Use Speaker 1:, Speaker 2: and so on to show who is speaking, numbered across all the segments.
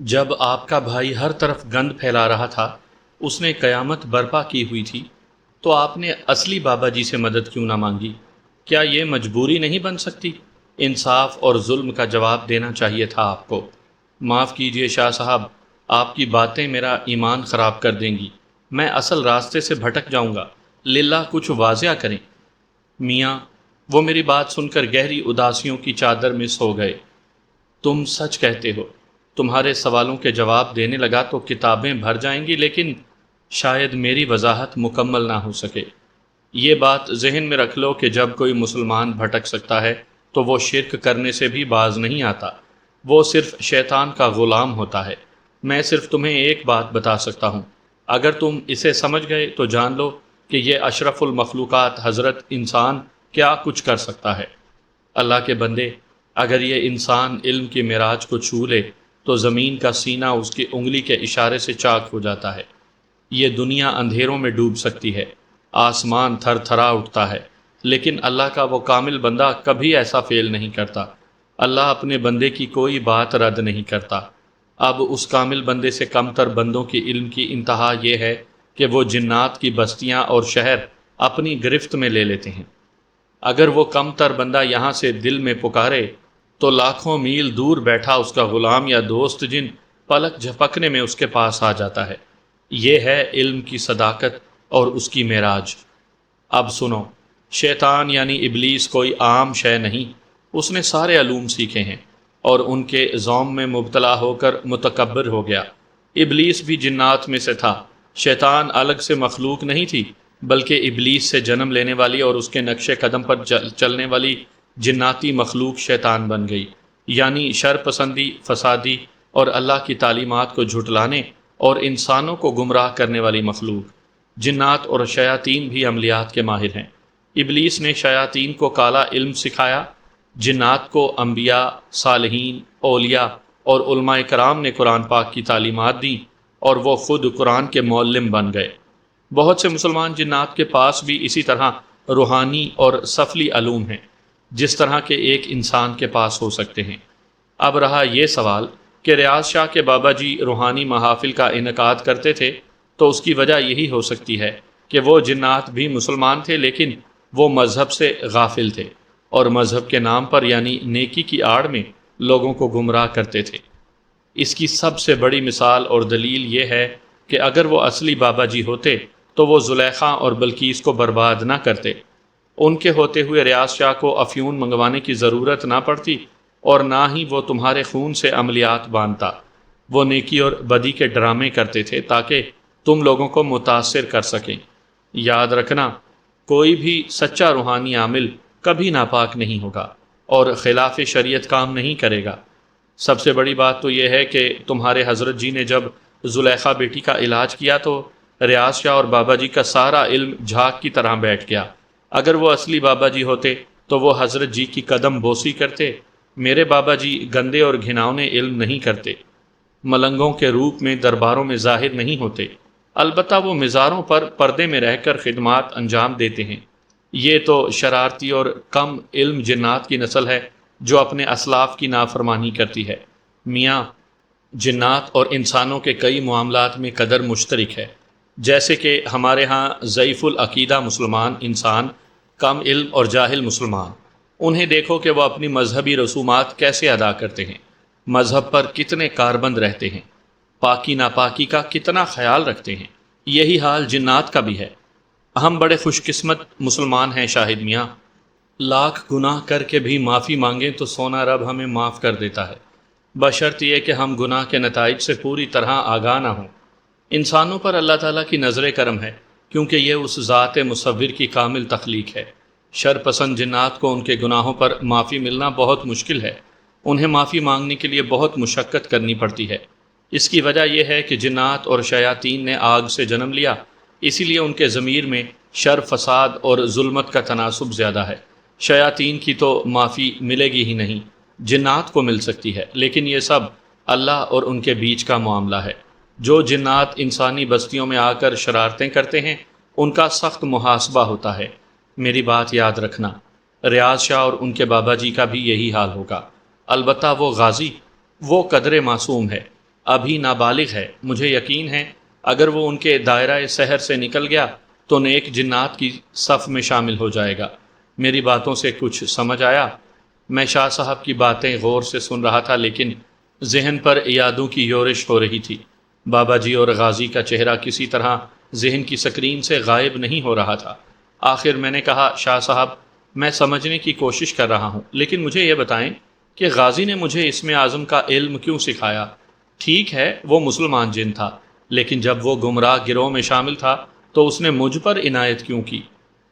Speaker 1: جب آپ کا بھائی ہر طرف گند پھیلا رہا تھا، اس نے قیامت برپا کی ہوئی تھی، تو آپ نے اصلی بابا جی سے مدد کیوں نہ مانگی؟ کیا یہ مجبوری نہیں بن سکتی؟ انصاف اور ظلم کا جواب دینا چاہیے تھا آپ کو۔ معاف کیجئے شاہ صاحب، آپ کی باتیں میرا ایمان خراب کر دیں گی، میں اصل راستے سے بھٹک جاؤں گا، للہ کچھ واضح کریں۔ میاں، وہ میری بات سن کر گہری اداسیوں کی چادر میں سو گئے۔ تم سچ کہتے ہو، تمہارے سوالوں کے جواب دینے لگا تو کتابیں بھر جائیں گی، لیکن شاید میری وضاحت مکمل نہ ہو سکے۔ یہ بات ذہن میں رکھ لو کہ جب کوئی مسلمان بھٹک سکتا ہے تو وہ شرک کرنے سے بھی باز نہیں آتا، وہ صرف شیطان کا غلام ہوتا ہے۔ میں صرف تمہیں ایک بات بتا سکتا ہوں، اگر تم اسے سمجھ گئے تو جان لو کہ یہ اشرف المخلوقات حضرت انسان کیا کچھ کر سکتا ہے۔ اللہ کے بندے، اگر یہ انسان علم کی معراج کو چھو لے تو زمین کا سینہ اس کی انگلی کے اشارے سے چاک ہو جاتا ہے۔ یہ دنیا اندھیروں میں ڈوب سکتی ہے، آسمان تھر تھرا اٹھتا ہے، لیکن اللہ کا وہ کامل بندہ کبھی ایسا فعل نہیں کرتا۔ اللہ اپنے بندے کی کوئی بات رد نہیں کرتا۔ اب اس کامل بندے سے کم تر بندوں کی علم کی انتہا یہ ہے کہ وہ جنات کی بستیاں اور شہر اپنی گرفت میں لے لیتے ہیں۔ اگر وہ کم تر بندہ یہاں سے دل میں پکارے تو لاکھوں میل دور بیٹھا اس کا غلام یا دوست جن پلک جھپکنے میں اس کے پاس آ جاتا ہے۔ یہ ہے علم کی صداقت اور اس کی معراج۔ اب سنو، شیطان یعنی ابلیس کوئی عام شے نہیں، اس نے سارے علوم سیکھے ہیں اور ان کے زوم میں مبتلا ہو کر متکبر ہو گیا۔ ابلیس بھی جنات میں سے تھا، شیطان الگ سے مخلوق نہیں تھی، بلکہ ابلیس سے جنم لینے والی اور اس کے نقش قدم پر چلنے والی جناتی مخلوق شیطان بن گئی، یعنی شر پسندی، فسادی اور اللہ کی تعلیمات کو جھٹلانے اور انسانوں کو گمراہ کرنے والی مخلوق۔ جنات اور شیاطین بھی عملیات کے ماہر ہیں۔ ابلیس نے شیاطین کو کالا علم سکھایا، جنات کو انبیاء، صالحین، اولیاء اور علماء کرام نے قرآن پاک کی تعلیمات دیں اور وہ خود قرآن کے معلم بن گئے۔ بہت سے مسلمان جنات کے پاس بھی اسی طرح روحانی اور سفلی علوم ہیں، جس طرح کے ایک انسان کے پاس ہو سکتے ہیں۔ اب رہا یہ سوال کہ ریاض شاہ کے بابا جی روحانی محافل کا انعقاد کرتے تھے، تو اس کی وجہ یہی ہو سکتی ہے کہ وہ جنات بھی مسلمان تھے، لیکن وہ مذہب سے غافل تھے اور مذہب کے نام پر یعنی نیکی کی آڑ میں لوگوں کو گمراہ کرتے تھے۔ اس کی سب سے بڑی مثال اور دلیل یہ ہے کہ اگر وہ اصلی بابا جی ہوتے تو وہ زلیخا اور بلقیس کو برباد نہ کرتے۔ ان کے ہوتے ہوئے ریاض شاہ کو افیون منگوانے کی ضرورت نہ پڑتی اور نہ ہی وہ تمہارے خون سے عملیات باندھتا۔ وہ نیکی اور بدی کے ڈرامے کرتے تھے تاکہ تم لوگوں کو متاثر کر سکیں۔ یاد رکھنا، کوئی بھی سچا روحانی عامل کبھی ناپاک نہیں ہوگا اور خلاف شریعت کام نہیں کرے گا۔ سب سے بڑی بات تو یہ ہے کہ تمہارے حضرت جی نے جب زلیخا بیٹی کا علاج کیا تو ریاض شاہ اور بابا جی کا سارا علم جھاگ کی طرح بیٹھ گیا۔ اگر وہ اصلی بابا جی ہوتے تو وہ حضرت جی کی قدم بوسی کرتے۔ میرے بابا جی گندے اور گھناؤنے علم نہیں کرتے، ملنگوں کے روپ میں درباروں میں ظاہر نہیں ہوتے، البتہ وہ مزاروں پر پردے میں رہ کر خدمات انجام دیتے ہیں۔ یہ تو شرارتی اور کم علم جنات کی نسل ہے جو اپنے اسلاف کی نافرمانی کرتی ہے۔ میاں، جنات اور انسانوں کے کئی معاملات میں قدر مشترک ہے، جیسے کہ ہمارے ہاں ضعیف العقیدہ مسلمان انسان، کم علم اور جاہل مسلمان، انہیں دیکھو کہ وہ اپنی مذہبی رسومات کیسے ادا کرتے ہیں، مذہب پر کتنے کاربند رہتے ہیں، پاکی ناپاکی کا کتنا خیال رکھتے ہیں۔ یہی حال جنات کا بھی ہے۔ ہم بڑے خوش قسمت مسلمان ہیں شاہد میاں، لاکھ گناہ کر کے بھی معافی مانگیں تو سونا رب ہمیں معاف کر دیتا ہے، بشرط یہ کہ ہم گناہ کے نتائج سے پوری طرح آگاہ نہ ہوں۔ انسانوں پر اللہ تعالیٰ کی نظر کرم ہے، کیونکہ یہ اس ذات مصور کی کامل تخلیق ہے۔ شر پسند جنات کو ان کے گناہوں پر معافی ملنا بہت مشکل ہے، انہیں معافی مانگنے کے لیے بہت مشقت کرنی پڑتی ہے۔ اس کی وجہ یہ ہے کہ جنات اور شیاطین نے آگ سے جنم لیا، اسی لیے ان کے ضمیر میں شر، فساد اور ظلمت کا تناسب زیادہ ہے۔ شیاطین کی تو معافی ملے گی ہی نہیں، جنات کو مل سکتی ہے، لیکن یہ سب اللہ اور ان کے بیچ کا معاملہ ہے۔ جو جنات انسانی بستیوں میں آ کر شرارتیں کرتے ہیں ان کا سخت محاسبہ ہوتا ہے۔ میری بات یاد رکھنا، ریاض شاہ اور ان کے بابا جی کا بھی یہی حال ہوگا، البتہ وہ غازی، وہ قدر معصوم ہے۔ ابھی نابالغ ہے، مجھے یقین ہے اگر وہ ان کے دائرہ سحر سے نکل گیا تو نیک جنات کی صف میں شامل ہو جائے گا۔ میری باتوں سے کچھ سمجھ آیا؟ میں شاہ صاحب کی باتیں غور سے سن رہا تھا، لیکن ذہن پر یادوں کی یورش ہو رہی تھی۔ بابا جی اور غازی کا چہرہ کسی طرح ذہن کی سکرین سے غائب نہیں ہو رہا تھا۔ آخر میں نے کہا، شاہ صاحب، میں سمجھنے کی کوشش کر رہا ہوں، لیکن مجھے یہ بتائیں کہ غازی نے مجھے اسم اعظم کا علم کیوں سکھایا؟ ٹھیک ہے وہ مسلمان جن تھا، لیکن جب وہ گمراہ گروہ میں شامل تھا تو اس نے مجھ پر عنایت کیوں کی؟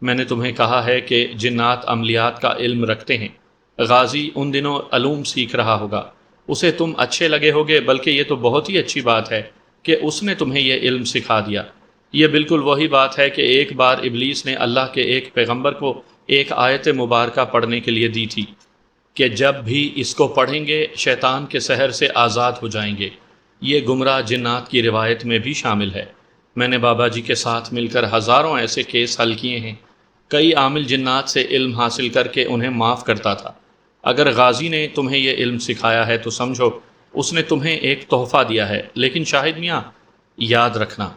Speaker 1: میں نے تمہیں کہا ہے کہ جنات عملیات کا علم رکھتے ہیں۔ غازی ان دنوں علوم سیکھ رہا ہوگا، اسے تم اچھے لگے ہوگے، بلکہ یہ تو بہت ہی اچھی بات ہے کہ اس نے تمہیں یہ علم سکھا دیا۔ یہ بالکل وہی بات ہے کہ ایک بار ابلیس نے اللہ کے ایک پیغمبر کو ایک آیت مبارکہ پڑھنے کے لیے دی تھی کہ جب بھی اس کو پڑھیں گے شیطان کے سحر سے آزاد ہو جائیں گے۔ یہ گمراہ جنات کی روایت میں بھی شامل ہے۔ میں نے بابا جی کے ساتھ مل کر ہزاروں ایسے کیس حل کیے ہیں۔ کئی عامل جنات سے علم حاصل کر کے انہیں معاف کرتا تھا۔ اگر غازی نے تمہیں یہ علم سکھایا ہے تو سمجھو اس نے تمہیں ایک تحفہ دیا ہے، لیکن شاہد میاں یاد رکھنا،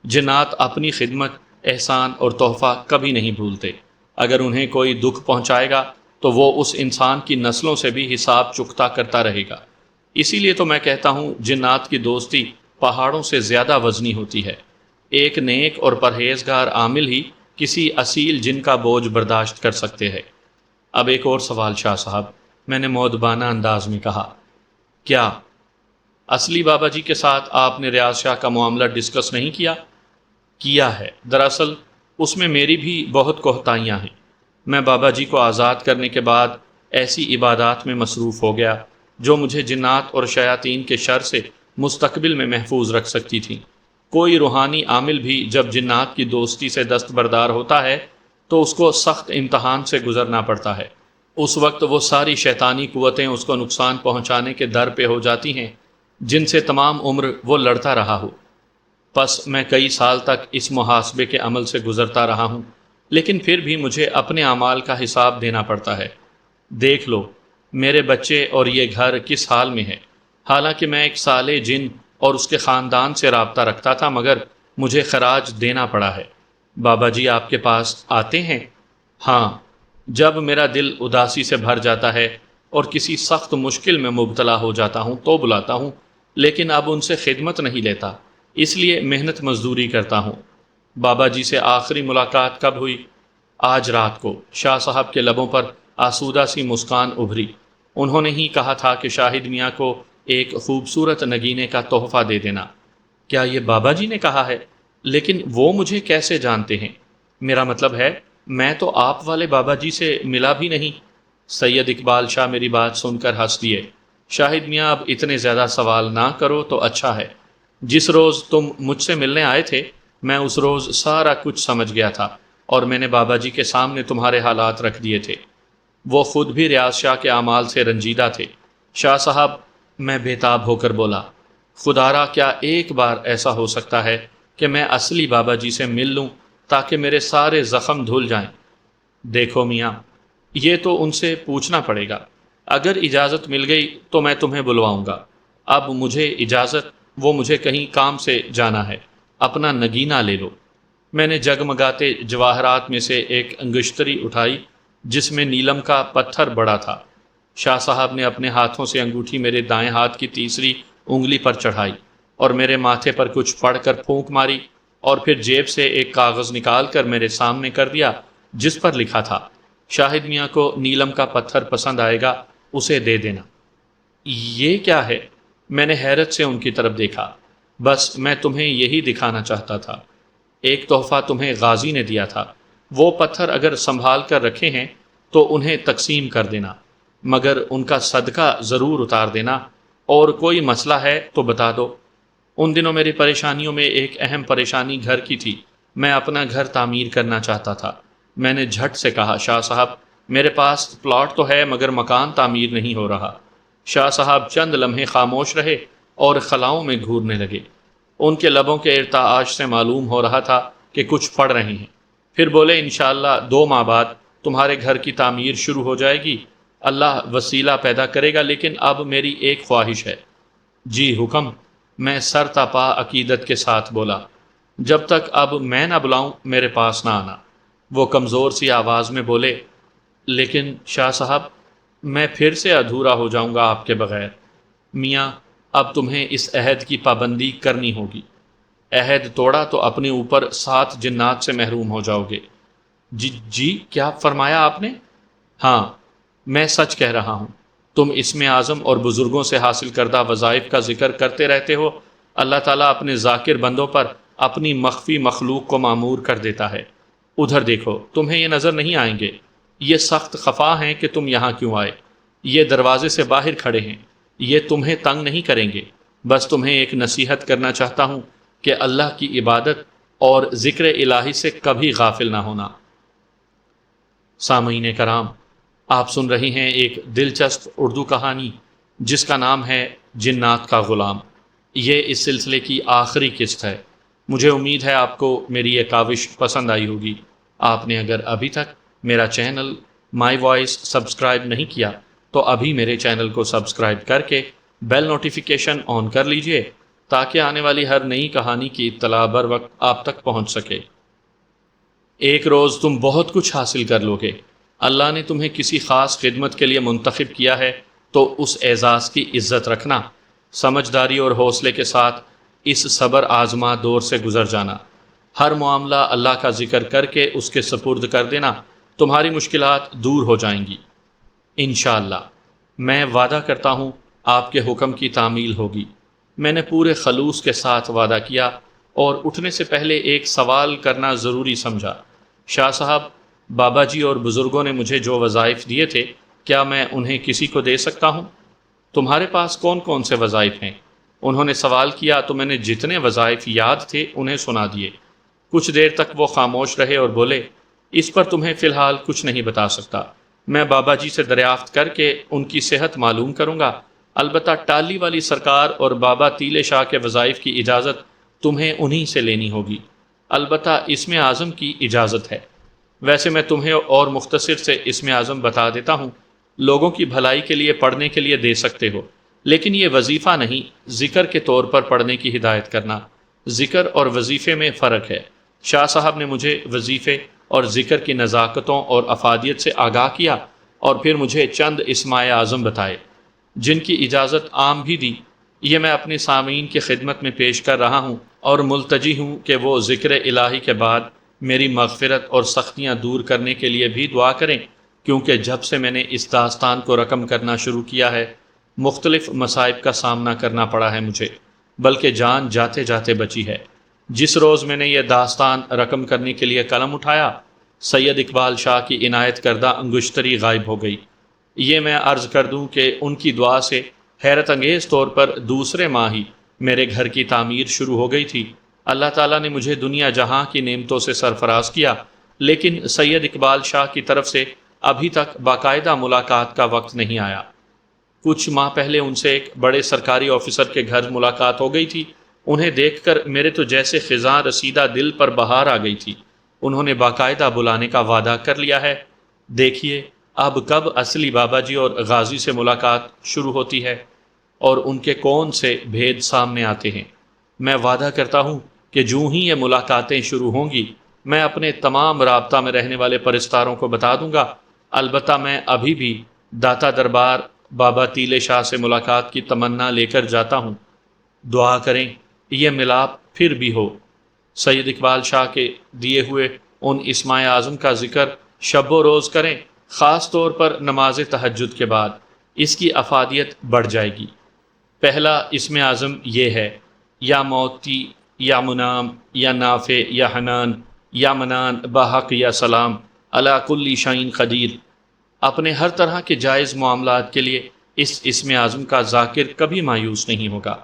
Speaker 1: جنات اپنی خدمت، احسان اور تحفہ کبھی نہیں بھولتے۔ اگر انہیں کوئی دکھ پہنچائے گا تو وہ اس انسان کی نسلوں سے بھی حساب چکتا کرتا رہے گا۔ اسی لیے تو میں کہتا ہوں جنات کی دوستی پہاڑوں سے زیادہ وزنی ہوتی ہے۔ ایک نیک اور پرہیزگار عامل ہی کسی اصیل جن کا بوجھ برداشت کر سکتے ہیں۔ اب ایک اور سوال شاہ صاحب، میں نے مؤدبانہ انداز میں کہا۔ کیا اصلی بابا جی کے ساتھ آپ نے ریاض شاہ کا معاملہ ڈسکس نہیں کیا؟ کیا ہے، دراصل اس میں میری بھی بہت کوتاہیاں ہیں۔ میں بابا جی کو آزاد کرنے کے بعد ایسی عبادات میں مصروف ہو گیا جو مجھے جنات اور شیاطین کے شر سے مستقبل میں محفوظ رکھ سکتی تھیں۔ کوئی روحانی عامل بھی جب جنات کی دوستی سے دستبردار ہوتا ہے تو اس کو سخت امتحان سے گزرنا پڑتا ہے۔ اس وقت وہ ساری شیطانی قوتیں اس کو نقصان پہنچانے کے در پہ ہو جاتی ہیں جن سے تمام عمر وہ لڑتا رہا ہو۔ پس میں کئی سال تک اس محاسبے کے عمل سے گزرتا رہا ہوں، لیکن پھر بھی مجھے اپنے اعمال کا حساب دینا پڑتا ہے۔ دیکھ لو میرے بچے اور یہ گھر کس حال میں ہے۔ حالانکہ میں ایک صالح جن اور اس کے خاندان سے رابطہ رکھتا تھا، مگر مجھے خراج دینا پڑا ہے۔ بابا جی آپ کے پاس آتے ہیں؟ ہاں، جب میرا دل اداسی سے بھر جاتا ہے اور کسی سخت مشکل میں مبتلا ہو جاتا ہوں تو بلاتا ہوں، لیکن اب ان سے خدمت نہیں لیتا، اس لیے محنت مزدوری کرتا ہوں۔ بابا جی سے آخری ملاقات کب ہوئی؟ آج رات کو۔ شاہ صاحب کے لبوں پر آسودہ سی مسکان ابھری۔ انہوں نے ہی کہا تھا کہ شاہد میاں کو ایک خوبصورت نگینے کا تحفہ دے دینا۔ کیا یہ بابا جی نے کہا ہے؟ لیکن وہ مجھے کیسے جانتے ہیں؟ میرا مطلب ہے میں تو آپ والے بابا جی سے ملا بھی نہیں۔ سید اقبال شاہ میری بات سن کر ہنس دیے۔ شاہد میاں اب اتنے زیادہ سوال نہ کرو تو اچھا ہے۔ جس روز تم مجھ سے ملنے آئے تھے میں اس روز سارا کچھ سمجھ گیا تھا اور میں نے بابا جی کے سامنے تمہارے حالات رکھ دیے تھے۔ وہ خود بھی ریاض شاہ کے اعمال سے رنجیدہ تھے۔ شاہ صاحب، میں بےتاب ہو کر بولا، خدارا کیا ایک بار ایسا ہو سکتا ہے کہ میں اصلی بابا جی سے مل لوں تاکہ میرے سارے زخم دھل جائیں؟ دیکھو میاں، یہ تو ان سے پوچھنا پڑے گا۔ اگر اجازت مل گئی تو میں تمہیں بلواؤں گا۔ اب مجھے اجازت، وہ مجھے کہیں کام سے جانا ہے۔ اپنا نگینہ لے لو۔ میں نے جگمگاتے جواہرات میں سے ایک انگشتری اٹھائی جس میں نیلم کا پتھر بڑا تھا۔ شاہ صاحب نے اپنے ہاتھوں سے انگوٹھی میرے دائیں ہاتھ کی تیسری انگلی پر چڑھائی اور میرے ماتھے پر کچھ پڑھ کر پھونک ماری، اور پھر جیب سے ایک کاغذ نکال کر میرے سامنے کر دیا جس پر لکھا تھا، شاہد میاں کو نیلم کا پتھر پسند آئے گا، اسے دے دینا۔ یہ کیا ہے؟ میں نے حیرت سے ان کی طرف دیکھا۔ بس میں تمہیں یہی دکھانا چاہتا تھا۔ ایک تحفہ تمہیں غازی نے دیا تھا، وہ پتھر اگر سنبھال کر رکھے ہیں تو انہیں تقسیم کر دینا، مگر ان کا صدقہ ضرور اتار دینا، اور کوئی مسئلہ ہے تو بتا دو۔ ان دنوں میری پریشانیوں میں ایک اہم پریشانی گھر کی تھی۔ میں اپنا گھر تعمیر کرنا چاہتا تھا۔ میں نے جھٹ سے کہا، شاہ صاحب میرے پاس پلاٹ تو ہے مگر مکان تعمیر نہیں ہو رہا۔ شاہ صاحب چند لمحے خاموش رہے اور خلاؤں میں گھورنے لگے۔ ان کے لبوں کے ارتعاش سے معلوم ہو رہا تھا کہ کچھ پڑھ رہے ہیں۔ پھر بولے، انشاءاللہ 2 ماہ بعد تمہارے گھر کی تعمیر شروع ہو جائے گی، اللہ وسیلہ پیدا کرے گا، لیکن اب میری ایک خواہش ہے۔ جی حکم۔ میں سر تاپا عقیدت کے ساتھ بولا، جب تک اب میں نہ بلاؤں میرے پاس نہ آنا۔ وہ کمزور سی آواز میں بولے، لیکن شاہ صاحب میں پھر سے ادھورا ہو جاؤں گا آپ کے بغیر۔ میاں اب تمہیں اس عہد کی پابندی کرنی ہوگی، عہد توڑا تو اپنے اوپر 7 جنات سے محروم ہو جاؤ گے۔ جی کیا فرمایا آپ نے؟ ہاں میں سچ کہہ رہا ہوں، تم اسم اعظم اور بزرگوں سے حاصل کردہ وظائف کا ذکر کرتے رہتے ہو، اللہ تعالیٰ اپنے ذاکر بندوں پر اپنی مخفی مخلوق کو معمور کر دیتا ہے۔ ادھر دیکھو، تمہیں یہ نظر نہیں آئیں گے، یہ سخت خفا ہیں کہ تم یہاں کیوں آئے، یہ دروازے سے باہر کھڑے ہیں، یہ تمہیں تنگ نہیں کریں گے۔ بس تمہیں ایک نصیحت کرنا چاہتا ہوں کہ اللہ کی عبادت اور ذکر الہی سے کبھی غافل نہ ہونا۔ سامعین کرام، آپ سن رہی ہیں ایک دلچسپ اردو کہانی جس کا نام ہے جنات کا غلام۔ یہ اس سلسلے کی آخری قسط ہے۔ مجھے امید ہے آپ کو میری یہ کاوش پسند آئی ہوگی۔ آپ نے اگر ابھی تک میرا چینل مائی وائس سبسکرائب نہیں کیا تو ابھی میرے چینل کو سبسکرائب کر کے بیل نوٹیفیکیشن آن کر لیجئے تاکہ آنے والی ہر نئی کہانی کی اطلاع بر وقت آپ تک پہنچ سکے۔ ایک روز تم بہت کچھ حاصل کر لو گے۔ اللہ نے تمہیں کسی خاص خدمت کے لیے منتخب کیا ہے تو اس اعزاز کی عزت رکھنا، سمجھداری اور حوصلے کے ساتھ اس صبر آزما دور سے گزر جانا۔ ہر معاملہ اللہ کا ذکر کر کے اس کے سپرد کر دینا، تمہاری مشکلات دور ہو جائیں گی انشاءاللہ۔ میں وعدہ کرتا ہوں آپ کے حکم کی تعمیل ہوگی۔ میں نے پورے خلوص کے ساتھ وعدہ کیا اور اٹھنے سے پہلے ایک سوال کرنا ضروری سمجھا۔ شاہ صاحب، بابا جی اور بزرگوں نے مجھے جو وظائف دیے تھے، کیا میں انہیں کسی کو دے سکتا ہوں؟ تمہارے پاس کون کون سے وظائف ہیں؟ انہوں نے سوال کیا تو میں نے جتنے وظائف یاد تھے انہیں سنا دیے۔ کچھ دیر تک وہ خاموش رہے اور بولے، اس پر تمہیں فی الحال کچھ نہیں بتا سکتا، میں بابا جی سے دریافت کر کے ان کی صحت معلوم کروں گا۔ البتہ ٹالی والی سرکار اور بابا تیلے شاہ کے وظائف کی اجازت تمہیں انہی سے لینی ہوگی، البتہ اسم اعظم کی اجازت ہے۔ ویسے میں تمہیں اور مختصر سے اسم اعظم بتا دیتا ہوں، لوگوں کی بھلائی کے لیے پڑھنے کے لیے دے سکتے ہو، لیکن یہ وظیفہ نہیں، ذکر کے طور پر پڑھنے کی ہدایت کرنا۔ ذکر اور وظیفے میں فرق ہے۔ شاہ صاحب نے مجھے وظیفے اور ذکر کی نزاکتوں اور افادیت سے آگاہ کیا اور پھر مجھے چند اسماء اعظم بتائے جن کی اجازت عام بھی دی۔ یہ میں اپنے سامعین کی خدمت میں پیش کر رہا ہوں اور ملتجی ہوں کہ وہ ذکر الہی کے بعد میری مغفرت اور سختیاں دور کرنے کے لیے بھی دعا کریں، کیونکہ جب سے میں نے اس داستان کو رقم کرنا شروع کیا ہے مختلف مصائب کا سامنا کرنا پڑا ہے مجھے، بلکہ جان جاتے جاتے بچی ہے۔ جس روز میں نے یہ داستان رقم کرنے کے لیے قلم اٹھایا، سید اقبال شاہ کی عنایت کردہ انگشتری غائب ہو گئی۔ یہ میں عرض کر دوں کہ ان کی دعا سے حیرت انگیز طور پر دوسرے ماہ ہی میرے گھر کی تعمیر شروع ہو گئی تھی۔ اللہ تعالیٰ نے مجھے دنیا جہاں کی نعمتوں سے سرفراز کیا، لیکن سید اقبال شاہ کی طرف سے ابھی تک باقاعدہ ملاقات کا وقت نہیں آیا۔ کچھ ماہ پہلے ان سے ایک بڑے سرکاری آفیسر کے گھر ملاقات ہو گئی تھی۔ انہیں دیکھ کر میرے تو جیسے خزاں رسیدہ دل پر بہار آ گئی تھی۔ انہوں نے باقاعدہ بلانے کا وعدہ کر لیا ہے۔ دیکھیے اب کب اصلی بابا جی اور غازی سے ملاقات شروع ہوتی ہے اور ان کے کون سے بھید سامنے آتے ہیں۔ میں وعدہ کرتا ہوں کہ جوں ہی یہ ملاقاتیں شروع ہوں گی میں اپنے تمام رابطہ میں رہنے والے پرستاروں کو بتا دوں گا۔ البتہ میں ابھی بھی داتا دربار بابا تیلے شاہ سے ملاقات کی تمنا لے کر جاتا ہوں۔ دعا کریں یہ ملاپ پھر بھی ہو۔ سید اقبال شاہ کے دیے ہوئے ان اسماء اعظم کا ذکر شب و روز کریں، خاص طور پر نماز تہجد کے بعد، اس کی افادیت بڑھ جائے گی۔ پہلا اسم اعظم یہ ہے، یا موتی یا منام یا نافع یا حنان یا منان بحق یا سلام علی کل شیء قدیر۔ اپنے ہر طرح کے جائز معاملات کے لیے اس اسم اعظم کا ذاکر کبھی مایوس نہیں ہوگا۔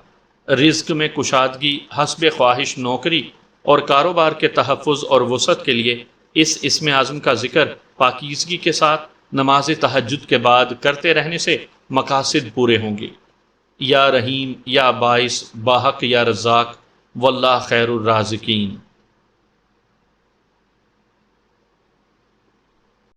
Speaker 1: رزق میں کشادگی، حسب خواہش نوکری اور کاروبار کے تحفظ اور وسعت کے لیے اس اسم اعظم کا ذکر پاکیزگی کے ساتھ نماز تہجد کے بعد کرتے رہنے سے مقاصد پورے ہوں گے۔ یا رحیم یا باعث باحق یا رزاق واللہ خیر الرازقین۔